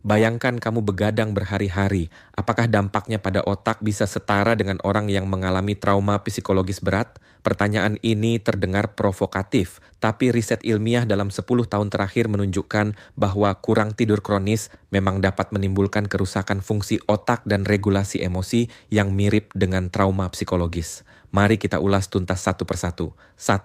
Bayangkan kamu begadang berhari-hari. Apakah dampaknya pada otak bisa setara dengan orang yang mengalami trauma psikologis berat? Pertanyaan ini terdengar provokatif, tapi riset ilmiah dalam 10 tahun terakhir menunjukkan bahwa kurang tidur kronis memang dapat menimbulkan kerusakan fungsi otak dan regulasi emosi yang mirip dengan trauma psikologis. Mari kita ulas tuntas satu persatu. 1.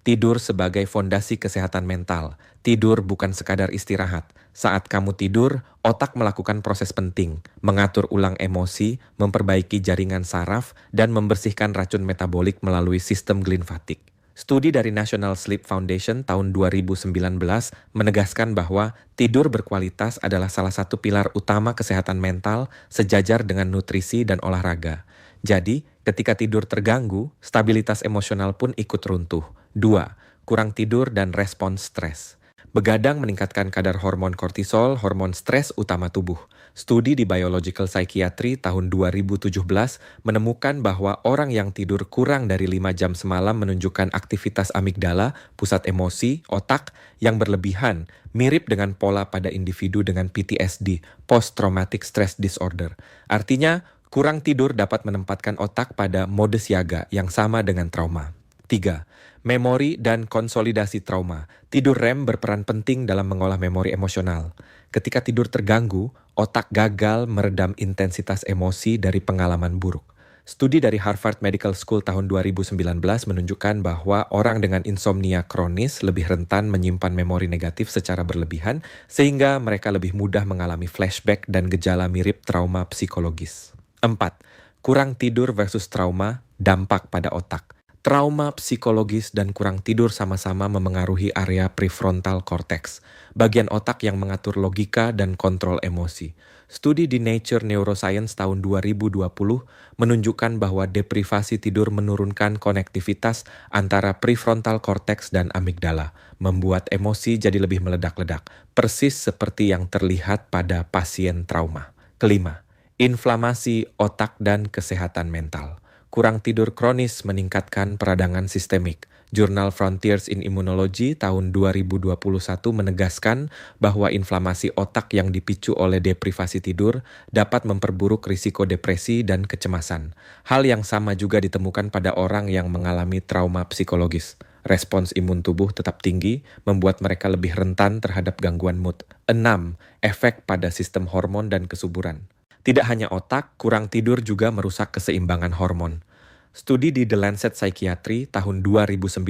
Tidur sebagai fondasi kesehatan mental. Tidur bukan sekadar istirahat. Saat kamu tidur, otak melakukan proses penting, mengatur ulang emosi, memperbaiki jaringan saraf, dan membersihkan racun metabolik melalui sistem glimfatik. Studi dari National Sleep Foundation tahun 2019 menegaskan bahwa tidur berkualitas adalah salah satu pilar utama kesehatan mental sejajar dengan nutrisi dan olahraga. Jadi, ketika tidur terganggu, stabilitas emosional pun ikut runtuh. 2. Kurang tidur dan respons stres. Begadang meningkatkan kadar hormon kortisol, hormon stres utama tubuh. Studi di Biological Psychiatry tahun 2017 menemukan bahwa orang yang tidur kurang dari 5 jam semalam menunjukkan aktivitas amigdala, pusat emosi, otak yang berlebihan, mirip dengan pola pada individu dengan PTSD, Post Traumatic Stress Disorder. Artinya, kurang tidur dapat menempatkan otak pada mode siaga yang sama dengan trauma. 3. Memori dan konsolidasi trauma. Tidur REM berperan penting dalam mengolah memori emosional. Ketika tidur terganggu, otak gagal meredam intensitas emosi dari pengalaman buruk. Studi dari Harvard Medical School tahun 2019 menunjukkan bahwa orang dengan insomnia kronis lebih rentan menyimpan memori negatif secara berlebihan, sehingga mereka lebih mudah mengalami flashback dan gejala mirip trauma psikologis. 4. Kurang tidur versus trauma, dampak pada otak. Trauma psikologis dan kurang tidur sama-sama memengaruhi area prefrontal cortex, bagian otak yang mengatur logika dan kontrol emosi. Studi di Nature Neuroscience tahun 2020 menunjukkan bahwa deprivasi tidur menurunkan konektivitas antara prefrontal cortex dan amigdala, membuat emosi jadi lebih meledak-ledak, persis seperti yang terlihat pada pasien trauma. Kelima, inflamasi otak dan kesehatan mental. Kurang tidur kronis meningkatkan peradangan sistemik. Jurnal Frontiers in Immunology tahun 2021 menegaskan bahwa inflamasi otak yang dipicu oleh deprivasi tidur dapat memperburuk risiko depresi dan kecemasan. Hal yang sama juga ditemukan pada orang yang mengalami trauma psikologis. Respons imun tubuh tetap tinggi, membuat mereka lebih rentan terhadap gangguan mood. 6. Efek pada sistem hormon dan kesuburan. Tidak hanya otak, kurang tidur juga merusak keseimbangan hormon. Studi di The Lancet Psychiatry tahun 2019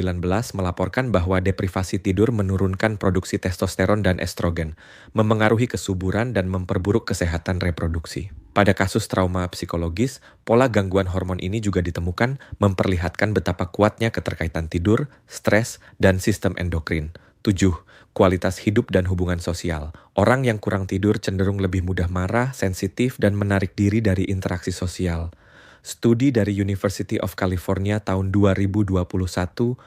melaporkan bahwa deprivasi tidur menurunkan produksi testosteron dan estrogen, memengaruhi kesuburan dan memperburuk kesehatan reproduksi. Pada kasus trauma psikologis, pola gangguan hormon ini juga ditemukan memperlihatkan betapa kuatnya keterkaitan tidur, stres, dan sistem endokrin. 7. Kualitas hidup dan hubungan sosial. Orang yang kurang tidur cenderung lebih mudah marah, sensitif, dan menarik diri dari interaksi sosial. Studi dari University of California tahun 2021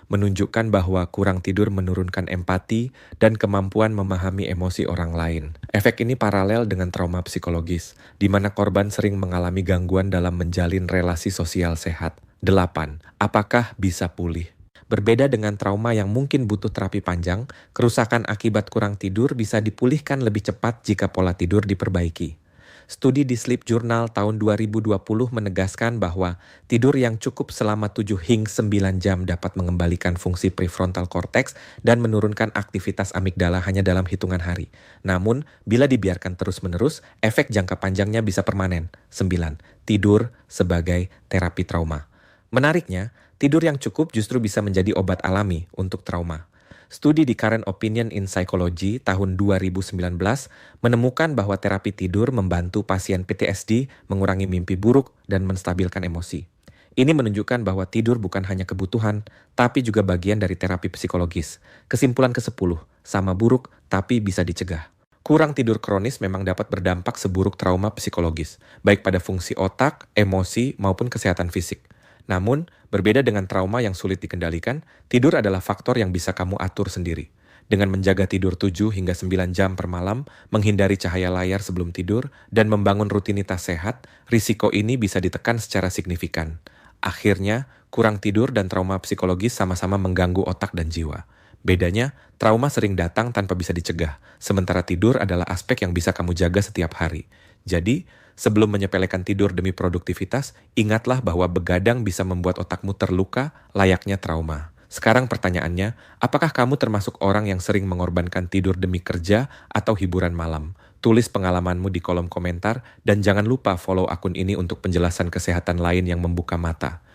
menunjukkan bahwa kurang tidur menurunkan empati dan kemampuan memahami emosi orang lain. Efek ini paralel dengan trauma psikologis, di mana korban sering mengalami gangguan dalam menjalin relasi sosial sehat. 8. Apakah bisa pulih? Berbeda dengan trauma yang mungkin butuh terapi panjang, kerusakan akibat kurang tidur bisa dipulihkan lebih cepat jika pola tidur diperbaiki. Studi di Sleep Journal tahun 2020 menegaskan bahwa tidur yang cukup selama 7 hingga 9 jam dapat mengembalikan fungsi prefrontal cortex dan menurunkan aktivitas amigdala hanya dalam hitungan hari. Namun, bila dibiarkan terus-menerus, efek jangka panjangnya bisa permanen. 9. Tidur sebagai terapi trauma. Menariknya, tidur yang cukup justru bisa menjadi obat alami untuk trauma. Studi di Current Opinion in Psychology tahun 2019 menemukan bahwa terapi tidur membantu pasien PTSD mengurangi mimpi buruk dan menstabilkan emosi. Ini menunjukkan bahwa tidur bukan hanya kebutuhan, tapi juga bagian dari terapi psikologis. Kesimpulan ke-10, sama buruk tapi bisa dicegah. Kurang tidur kronis memang dapat berdampak seburuk trauma psikologis, baik pada fungsi otak, emosi, maupun kesehatan fisik. Namun, berbeda dengan trauma yang sulit dikendalikan, tidur adalah faktor yang bisa kamu atur sendiri. Dengan menjaga tidur 7 hingga 9 jam per malam, menghindari cahaya layar sebelum tidur, dan membangun rutinitas sehat, risiko ini bisa ditekan secara signifikan. Akhirnya, kurang tidur dan trauma psikologis sama-sama mengganggu otak dan jiwa. Bedanya, trauma sering datang tanpa bisa dicegah, sementara tidur adalah aspek yang bisa kamu jaga setiap hari. Jadi, sebelum menyepelekan tidur demi produktivitas, ingatlah bahwa begadang bisa membuat otakmu terluka layaknya trauma. Sekarang pertanyaannya, apakah kamu termasuk orang yang sering mengorbankan tidur demi kerja atau hiburan malam? Tulis pengalamanmu di kolom komentar dan jangan lupa follow akun ini untuk penjelasan kesehatan lain yang membuka mata.